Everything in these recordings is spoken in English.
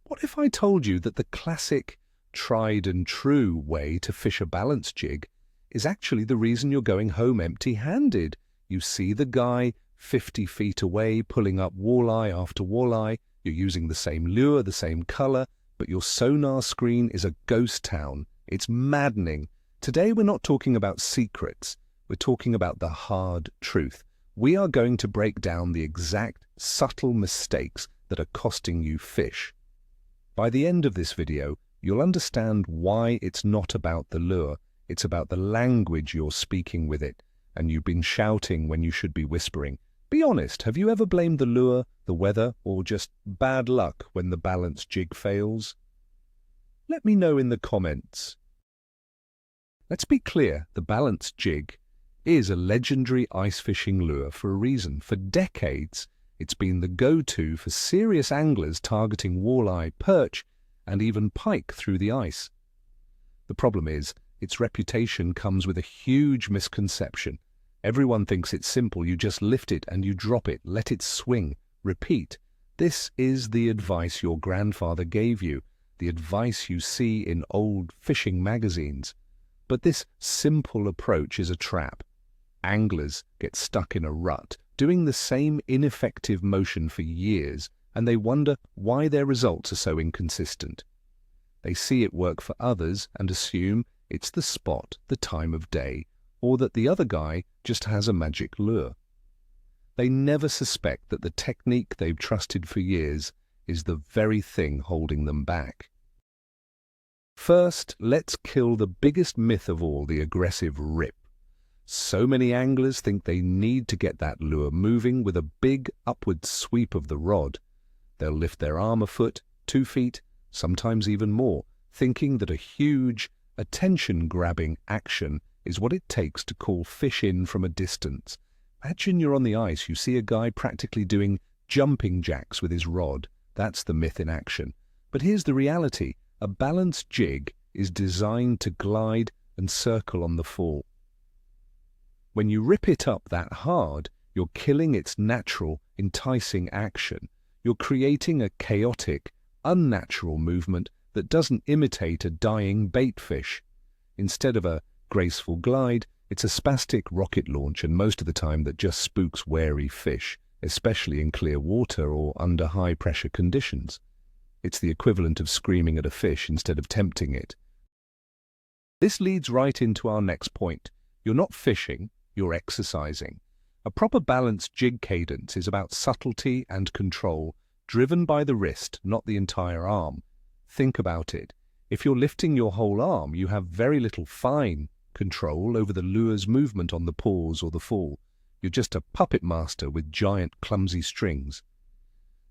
What if I told you that the classic, tried and true way to fish a balance jig is actually the reason you're going home empty-handed? You see the guy 50 feet away pulling up walleye after walleye, you're using the same lure, the same color, but your sonar screen is a ghost town. It's maddening. Today we're not talking about secrets, we're talking about the hard truth. We are going to break down the exact subtle mistakes that are costing you fish. By the end of this video, you'll understand why it's not about the lure, it's about the language you're speaking with it, and you've been shouting when you should be whispering. Be honest, have you ever blamed the lure, the weather, or just bad luck when the balance jig fails? Let me know in the comments. Let's be clear, the balance jig is a legendary ice fishing lure for a reason. For decades, it's been the go-to for serious anglers targeting walleye, perch, and even pike through the ice. The problem is, its reputation comes with a huge misconception. Everyone thinks it's simple. You just lift it and you drop it, let it swing, repeat. This is the advice your grandfather gave you, the advice you see in old fishing magazines. But this simple approach is a trap. Anglers get stuck in a rut, doing the same ineffective motion for years, and they wonder why their results are so inconsistent. They see it work for others and assume it's the spot, the time of day, or that the other guy just has a magic lure. They never suspect that the technique they've trusted for years is the very thing holding them back. First, let's kill the biggest myth of all, the aggressive rip. So many anglers think they need to get that lure moving with a big upward sweep of the rod. They'll lift their arm a foot, 2 feet, sometimes even more, thinking that a huge, attention-grabbing action is what it takes to call fish in from a distance. Imagine you're on the ice, you see a guy practically doing jumping jacks with his rod. That's the myth in action. But here's the reality. A balance jig is designed to glide and circle on the fall. When you rip it up that hard, you're killing its natural, enticing action. You're creating a chaotic, unnatural movement that doesn't imitate a dying bait fish. Instead of a graceful glide, it's a spastic rocket launch, and most of the time that just spooks wary fish, especially in clear water or under high-pressure conditions. It's the equivalent of screaming at a fish instead of tempting it. This leads right into our next point. You're not fishing, you're exercising. A proper balanced jig cadence is about subtlety and control, driven by the wrist, not the entire arm. Think about it. If you're lifting your whole arm, you have very little fine control over the lure's movement on the pause or the fall. You're just a puppet master with giant, clumsy strings.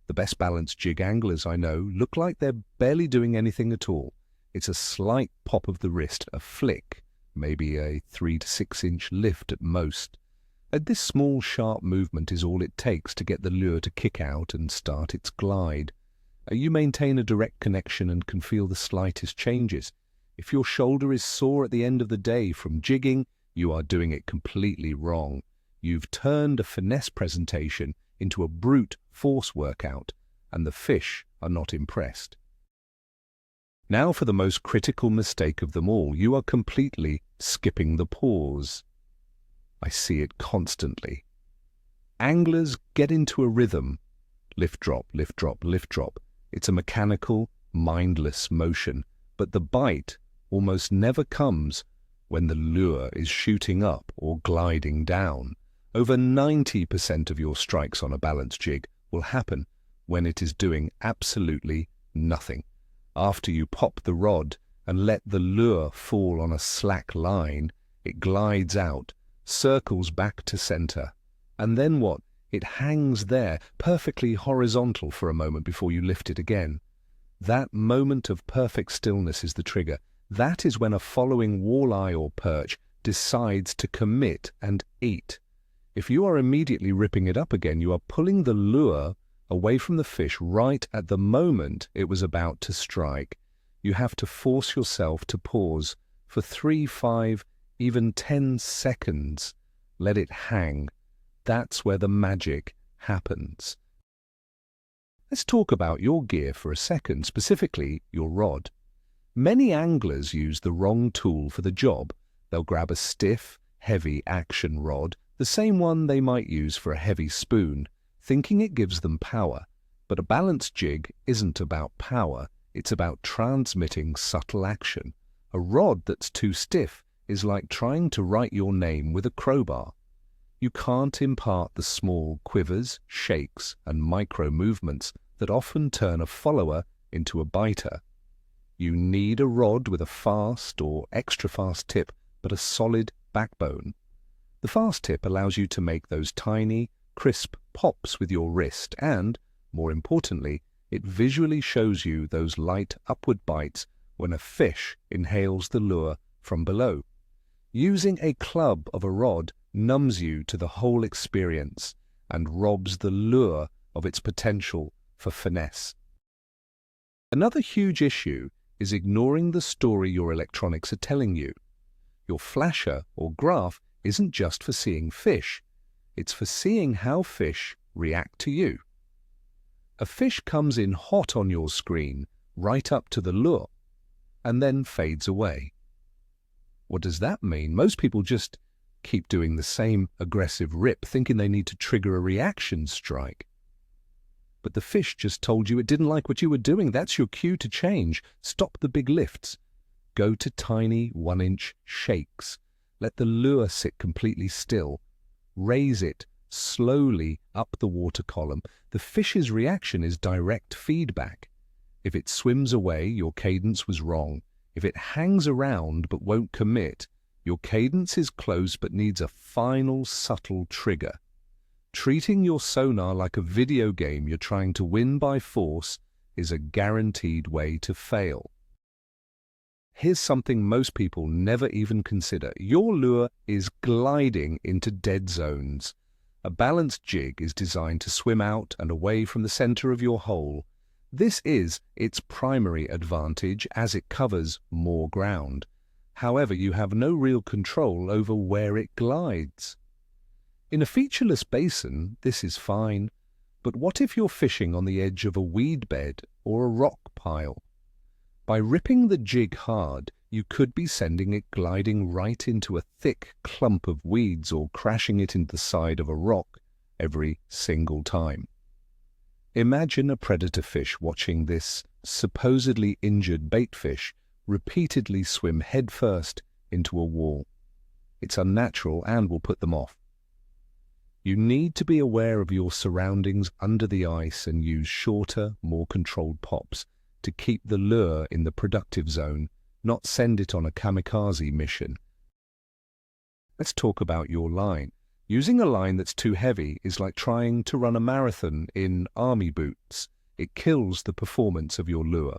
The best balanced jig anglers I know look like they're barely doing anything at all. It's a slight pop of the wrist, a flick, maybe a 3 to 6 inch lift at most. And this small, sharp movement is all it takes to get the lure to kick out and start its glide. You maintain a direct connection and can feel the slightest changes. If your shoulder is sore at the end of the day from jigging, you are doing it completely wrong. You've turned a finesse presentation into a brute force workout, and the fish are not impressed. Now for the most critical mistake of them all. You are completely skipping the pause. I see it constantly. Anglers get into a rhythm. Lift, drop, lift, drop, lift, drop. It's a mechanical, mindless motion, but the bite almost never comes when the lure is shooting up or gliding down. Over 90% of your strikes on a balance jig will happen when it is doing absolutely nothing. After you pop the rod and let the lure fall on a slack line, it glides out, circles back to center. And then what? It hangs there, perfectly horizontal for a moment before you lift it again. That moment of perfect stillness is the trigger. That is when a following walleye or perch decides to commit and eat. If you are immediately ripping it up again, you are pulling the lure away from the fish right at the moment it was about to strike. You have to force yourself to pause for 3, 5, even 10 seconds. Let it hang. That's where the magic happens. Let's talk about your gear for a second, specifically your rod. Many anglers use the wrong tool for the job. They'll grab a stiff, heavy action rod, the same one they might use for a heavy spoon, thinking it gives them power. But a balanced jig isn't about power, it's about transmitting subtle action. A rod that's too stiff is like trying to write your name with a crowbar. You can't impart the small quivers, shakes, and micro movements that often turn a follower into a biter. You need a rod with a fast or extra fast tip, but a solid backbone. The fast tip allows you to make those tiny, crisp pops with your wrist and, more importantly, it visually shows you those light upward bites when a fish inhales the lure from below. Using a club of a rod numbs you to the whole experience and robs the lure of its potential for finesse. Another huge issue is ignoring the story your electronics are telling you. Your flasher or graph isn't just for seeing fish, it's for seeing how fish react to you. A fish comes in hot on your screen, right up to the lure, and then fades away. What does that mean? Most people just keep doing the same aggressive rip, thinking they need to trigger a reaction strike. But the fish just told you it didn't like what you were doing. That's your cue to change. Stop the big lifts. Go to tiny 1-inch shakes. Let the lure sit completely still. Raise it slowly up the water column. The fish's reaction is direct feedback. If it swims away, your cadence was wrong. If it hangs around but won't commit, your cadence is close but needs a final subtle trigger. Treating your sonar like a video game you're trying to win by force is a guaranteed way to fail. Here's something most people never even consider. Your lure is gliding into dead zones. A balanced jig is designed to swim out and away from the center of your hole. This is its primary advantage as it covers more ground. However, you have no real control over where it glides. In a featureless basin, this is fine, but what if you're fishing on the edge of a weed bed or a rock pile? By ripping the jig hard, you could be sending it gliding right into a thick clump of weeds or crashing it into the side of a rock every single time. Imagine a predator fish watching this supposedly injured baitfish repeatedly swim headfirst into a wall. It's unnatural and will put them off. You need to be aware of your surroundings under the ice and use shorter, more controlled pops to keep the lure in the productive zone, not send it on a kamikaze mission. Let's talk about your line. Using a line that's too heavy is like trying to run a marathon in army boots. It kills the performance of your lure.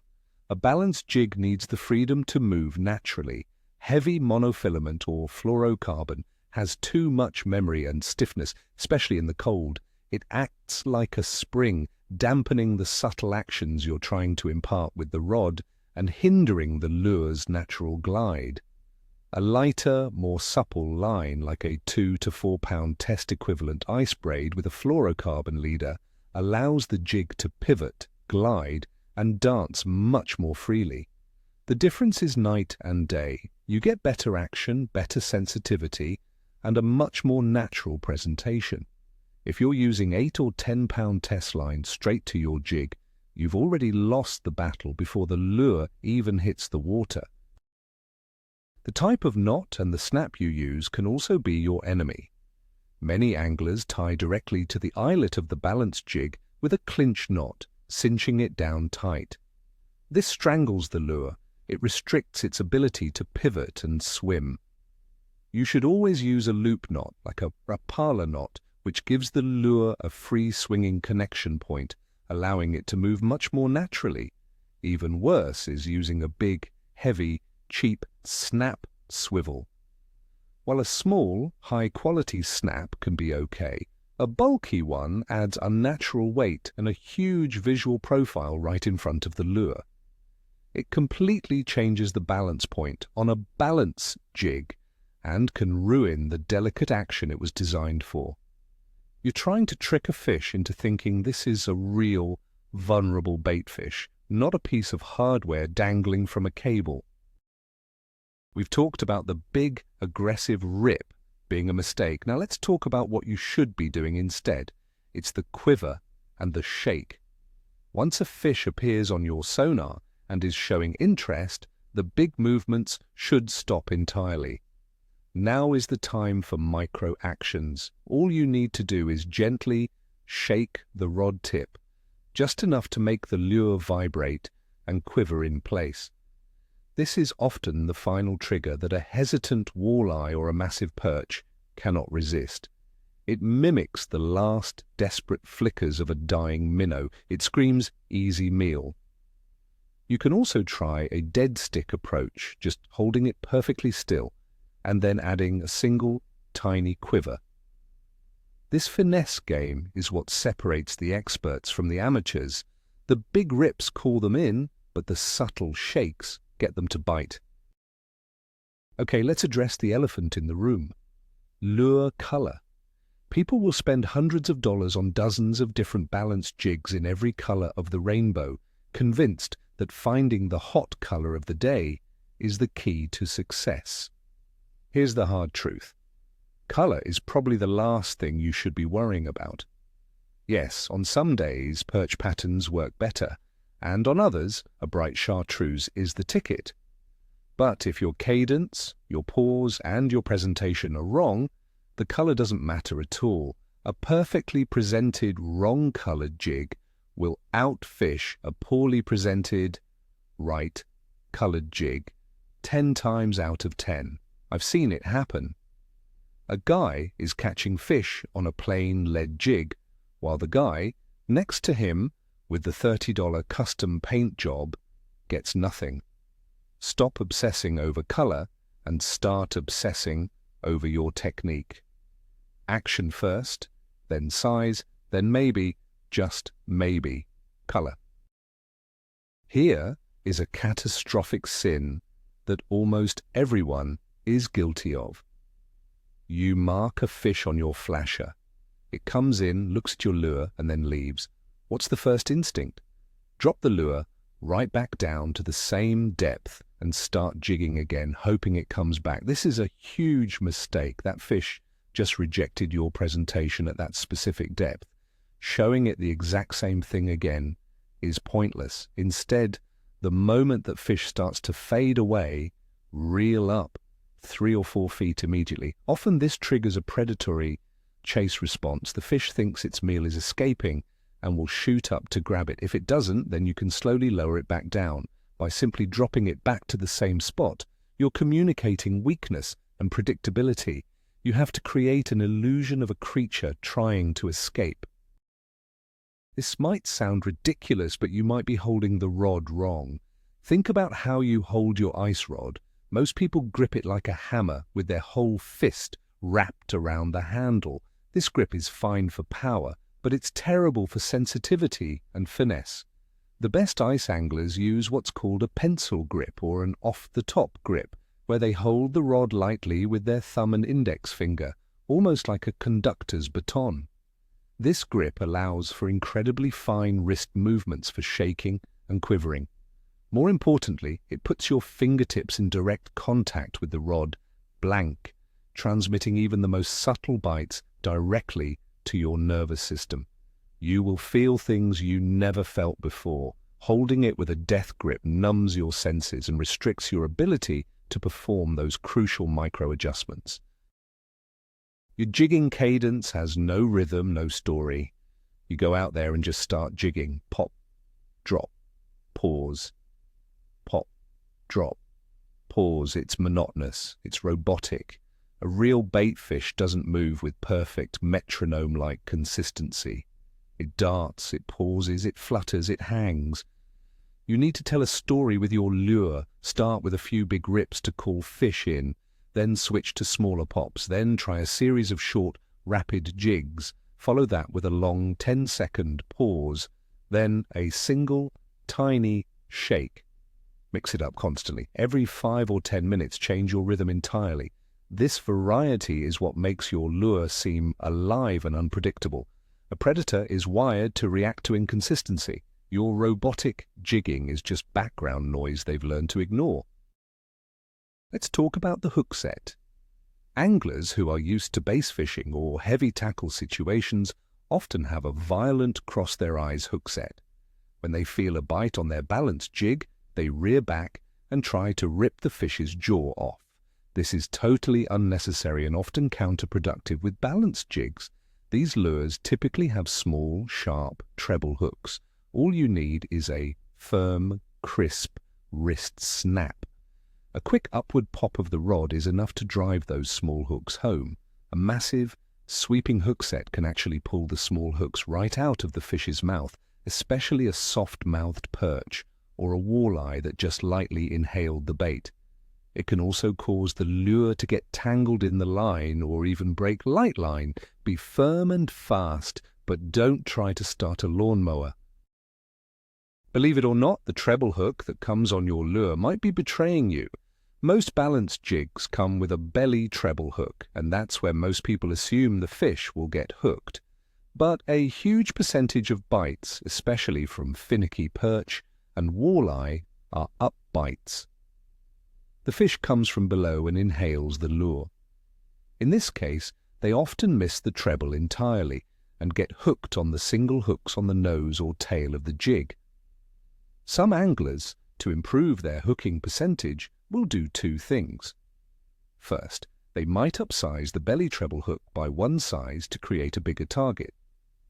A balanced jig needs the freedom to move naturally. Heavy monofilament or fluorocarbon has too much memory and stiffness, especially in the cold. It acts like a spring, dampening the subtle actions you're trying to impart with the rod and hindering the lure's natural glide. A lighter, more supple line, like a 2 to 4 pound test equivalent ice braid with a fluorocarbon leader, allows the jig to pivot, glide, and dance much more freely. The difference is night and day. You get better action, better sensitivity, and a much more natural presentation. If you're using 8 or 10 pound test line straight to your jig, you've already lost the battle before the lure even hits the water. The type of knot and the snap you use can also be your enemy. Many anglers tie directly to the eyelet of the balanced jig with a clinch knot, cinching it down tight. This strangles the lure. It restricts its ability to pivot and swim. You should always use a loop knot, like a rapala knot, which gives the lure a free swinging connection point, allowing it to move much more naturally. Even worse is using a big, heavy, cheap snap swivel. While a small, high-quality snap can be okay, a bulky one adds unnatural weight and a huge visual profile right in front of the lure. It completely changes the balance point on a balance jig and can ruin the delicate action it was designed for. You're trying to trick a fish into thinking this is a real, vulnerable baitfish, not a piece of hardware dangling from a cable. We've talked about the big, aggressive rip being a mistake. Now let's talk about what you should be doing instead. It's the quiver and the shake. Once a fish appears on your sonar and is showing interest, the big movements should stop entirely. Now is the time for micro actions. All you need to do is gently shake the rod tip, just enough to make the lure vibrate and quiver in place. This is often the final trigger that a hesitant walleye or a massive perch cannot resist. It mimics the last desperate flickers of a dying minnow. It screams, "Easy meal." You can also try a dead stick approach, just holding it perfectly still, and then adding a single, tiny quiver. This finesse game is what separates the experts from the amateurs. The big rips call them in, but the subtle shakes get them to bite. Okay, let's address the elephant in the room. Lure color. People will spend hundreds of dollars on dozens of different balanced jigs in every color of the rainbow, convinced that finding the hot color of the day is the key to success. Here's the hard truth. Color is probably the last thing you should be worrying about. Yes, on some days perch patterns work better, and on others a bright chartreuse is the ticket. But if your cadence, your pause, and your presentation are wrong, the color doesn't matter at all. A perfectly presented wrong-colored jig will outfish a poorly presented, right-colored jig 10 times out of 10. I've seen it happen. A guy is catching fish on a plain lead jig, while the guy next to him with the $30 custom paint job gets nothing. Stop obsessing over color and start obsessing over your technique. Action first, then size, then maybe, just maybe, color. Here is a catastrophic sin that almost everyone is guilty of. You mark a fish on your flasher. It comes in, looks at your lure, and then leaves. What's the first instinct? Drop the lure right back down to the same depth and start jigging again, hoping it comes back. This is a huge mistake. That fish just rejected your presentation at that specific depth. Showing it the exact same thing again is pointless. Instead, the moment that fish starts to fade away, reel up 3 or 4 feet immediately. Often this triggers a predatory chase response. The fish thinks its meal is escaping and will shoot up to grab it. If it doesn't, then you can slowly lower it back down. By simply dropping it back to the same spot, you're communicating weakness and predictability. You have to create an illusion of a creature trying to escape. This might sound ridiculous, but you might be holding the rod wrong. Think about how you hold your ice rod. Most people grip it like a hammer with their whole fist wrapped around the handle. This grip is fine for power, but it's terrible for sensitivity and finesse. The best ice anglers use what's called a pencil grip or an off-the-top grip, where they hold the rod lightly with their thumb and index finger, almost like a conductor's baton. This grip allows for incredibly fine wrist movements for shaking and quivering. More importantly, it puts your fingertips in direct contact with the rod, blank, transmitting even the most subtle bites directly to your nervous system. You will feel things you never felt before. Holding it with a death grip numbs your senses and restricts your ability to perform those crucial micro-adjustments. Your jigging cadence has no rhythm, no story. You go out there and just start jigging. Pop, drop, pause. Pop, drop, pause. It's monotonous. It's robotic. A real baitfish doesn't move with perfect metronome-like consistency. It darts, it pauses, it flutters, it hangs. You need to tell a story with your lure. Start with a few big rips to call fish in, then switch to smaller pops, then try a series of short, rapid jigs. Follow that with a long 10-second pause, then a single, tiny shake. Mix it up constantly. Every 5 or 10 minutes, change your rhythm entirely. This variety is what makes your lure seem alive and unpredictable. A predator is wired to react to inconsistency. your robotic jigging is just background noise they've learned to ignore. Let's talk about the hook set. Anglers who are used to bass fishing or heavy tackle situations often have a violent cross-their-eyes hook set. When they feel a bite on their balance jig, they rear back and try to rip the fish's jaw off. This is totally unnecessary and often counterproductive with balance jigs. These lures typically have small, sharp treble hooks. All you need is a firm, crisp wrist snap. A quick upward pop of the rod is enough to drive those small hooks home. A massive, sweeping hook set can actually pull the small hooks right out of the fish's mouth, especially a soft-mouthed perch or a walleye that just lightly inhaled the bait. It can also cause the lure to get tangled in the line or even break light line. Be firm and fast, but don't try to start a lawnmower. Believe it or not, the treble hook that comes on your lure might be betraying you. Most balance jigs come with a belly treble hook, and that's where most people assume the fish will get hooked. But a huge percentage of bites, especially from finicky perch and walleye, are up bites. The fish comes from below and inhales the lure. In this case, they often miss the treble entirely and get hooked on the single hooks on the nose or tail of the jig. Some anglers, to improve their hooking percentage, will do two things. First, they might upsize the belly treble hook by one size to create a bigger target.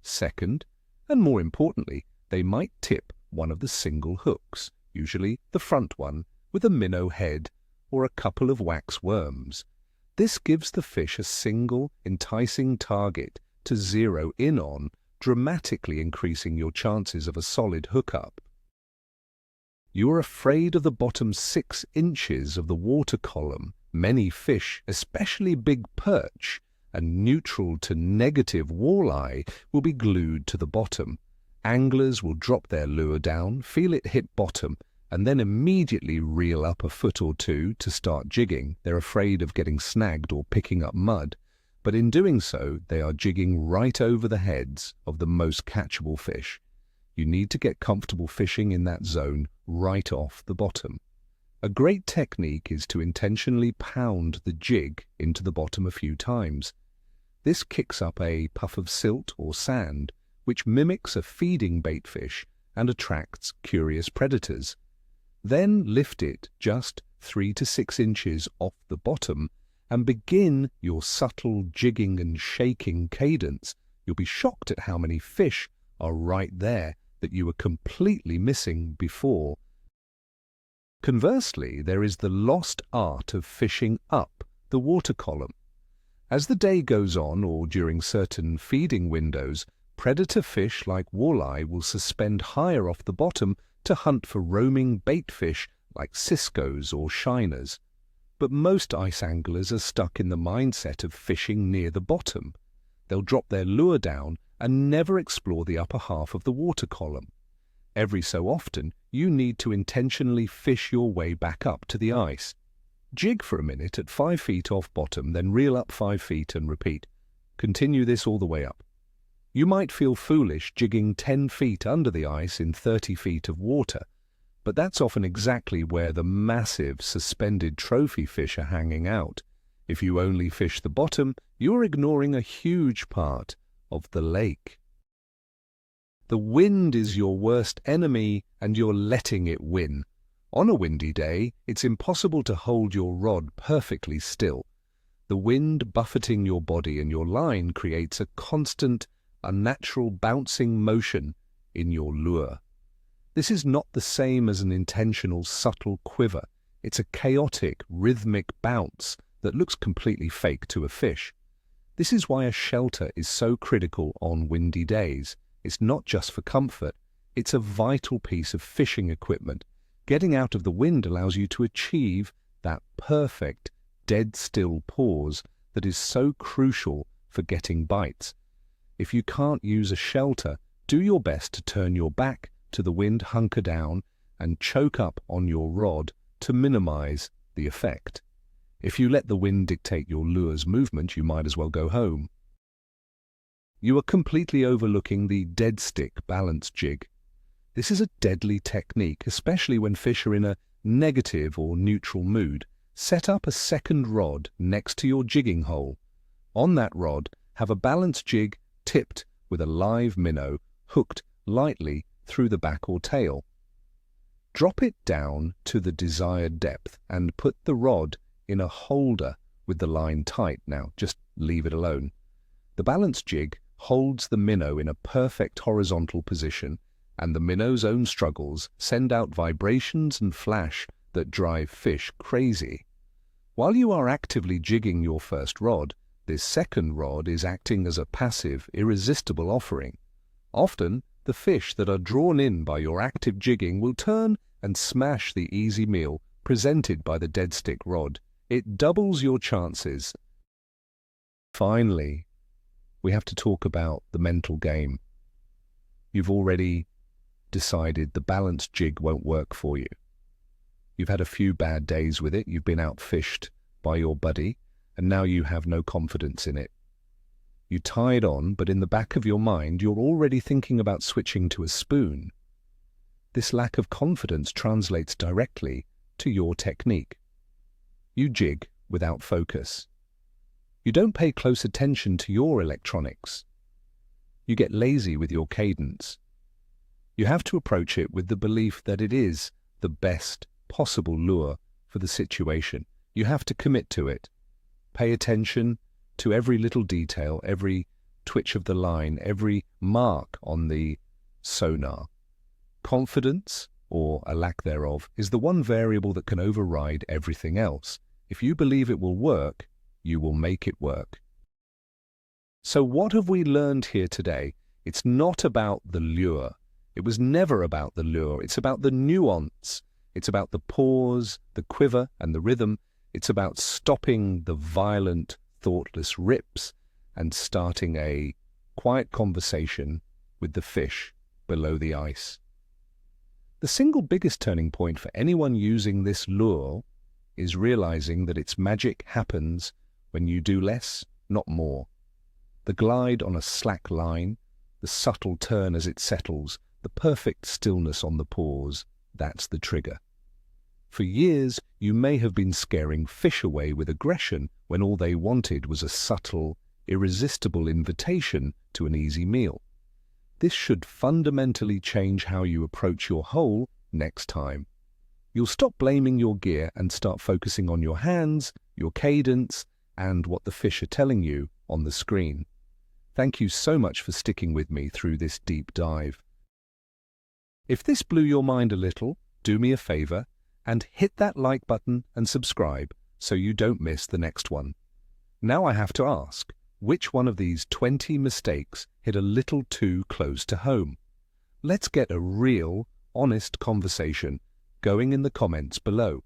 Second, and more importantly, they might tip one of the single hooks, usually the front one, with a minnow head or a couple of wax worms. This gives the fish a single, enticing target to zero in on, dramatically increasing your chances of a solid hookup. You are afraid of the bottom 6 inches of the water column. Many fish, especially big perch and neutral to negative walleye, will be glued to the bottom. Anglers will drop their lure down, feel it hit bottom, and then immediately reel up a foot or two to start jigging. They're afraid of getting snagged or picking up mud, but in doing so, they are jigging right over the heads of the most catchable fish. You need to get comfortable fishing in that zone right off the bottom. A great technique is to intentionally pound the jig into the bottom a few times. This kicks up a puff of silt or sand, which mimics a feeding baitfish and attracts curious predators. Then lift it just 3 to 6 inches off the bottom and begin your subtle jigging and shaking cadence. You'll be shocked at how many fish are right there that you were completely missing before. Conversely, there is the lost art of fishing up the water column. As the day goes on or during certain feeding windows, predator fish like walleye will suspend higher off the bottom to hunt for roaming baitfish like ciscos or shiners. But most ice anglers are stuck in the mindset of fishing near the bottom. They'll drop their lure down and never explore the upper half of the water column. Every so often, you need to intentionally fish your way back up to the ice. Jig for a minute at 5 feet off bottom, then reel up 5 feet and repeat. Continue this all the way up. You might feel foolish jigging 10 feet under the ice in 30 feet of water, but that's often exactly where the massive suspended trophy fish are hanging out. If you only fish the bottom, you're ignoring a huge part of the lake. The wind is your worst enemy, and you're letting it win. On a windy day, it's impossible to hold your rod perfectly still. The wind buffeting your body and your line creates a constant, unnatural bouncing motion in your lure. This is not the same as an intentional, subtle quiver. It's a chaotic, rhythmic bounce that looks completely fake to a fish. This is why a shelter is so critical on windy days. It's not just for comfort, it's a vital piece of fishing equipment. Getting out of the wind allows you to achieve that perfect, dead-still pause that is so crucial for getting bites. If you can't use a shelter, do your best to turn your back to the wind, hunker down, and choke up on your rod to minimize the effect. If you let the wind dictate your lure's movement, you might as well go home. You are completely overlooking the dead stick balance jig. This is a deadly technique, especially when fish are in a negative or neutral mood. Set up a second rod next to your jigging hole. On that rod, have a balance jig tipped with a live minnow hooked lightly through the back or tail. Drop it down to the desired depth and put the rod in a holder with the line tight. Now, just leave it alone. The balance jig holds the minnow in a perfect horizontal position, and the minnow's own struggles send out vibrations and flash that drive fish crazy. While you are actively jigging your first rod, this second rod is acting as a passive, irresistible offering. Often, the fish that are drawn in by your active jigging will turn and smash the easy meal presented by the dead stick rod. It doubles your chances. Finally, we have to talk about the mental game. You've already decided the balance jig won't work for you. You've had a few bad days with it, you've been outfished by your buddy, and now you have no confidence in it. You tied on, but in the back of your mind, you're already thinking about switching to a spoon. This lack of confidence translates directly to your technique. You jig without focus. You don't pay close attention to your electronics. You get lazy with your cadence. You have to approach it with the belief that it is the best possible lure for the situation. You have to commit to it. Pay attention to every little detail, every twitch of the line, every mark on the sonar. Confidence, or a lack thereof, is the one variable that can override everything else. If you believe it will work, you will make it work. So what have we learned here today? It's not about the lure. It was never about the lure. It's about the nuance. It's about the pause, the quiver, and the rhythm. It's about stopping the violent, thoughtless rips and starting a quiet conversation with the fish below the ice. The single biggest turning point for anyone using this lure is realizing that its magic happens when you do less, not more. The glide on a slack line, the subtle turn as it settles, the perfect stillness on the pause, that's the trigger. For years, you may have been scaring fish away with aggression when all they wanted was a subtle, irresistible invitation to an easy meal. This should fundamentally change how you approach your hole next time. You'll stop blaming your gear and start focusing on your hands, your cadence, and what the fish are telling you on the screen. Thank you so much for sticking with me through this deep dive. If this blew your mind a little, do me a favor and hit that like button and subscribe so you don't miss the next one. Now I have to ask, which one of these 20 mistakes hit a little too close to home? Let's get a real, honest conversation going in the comments below.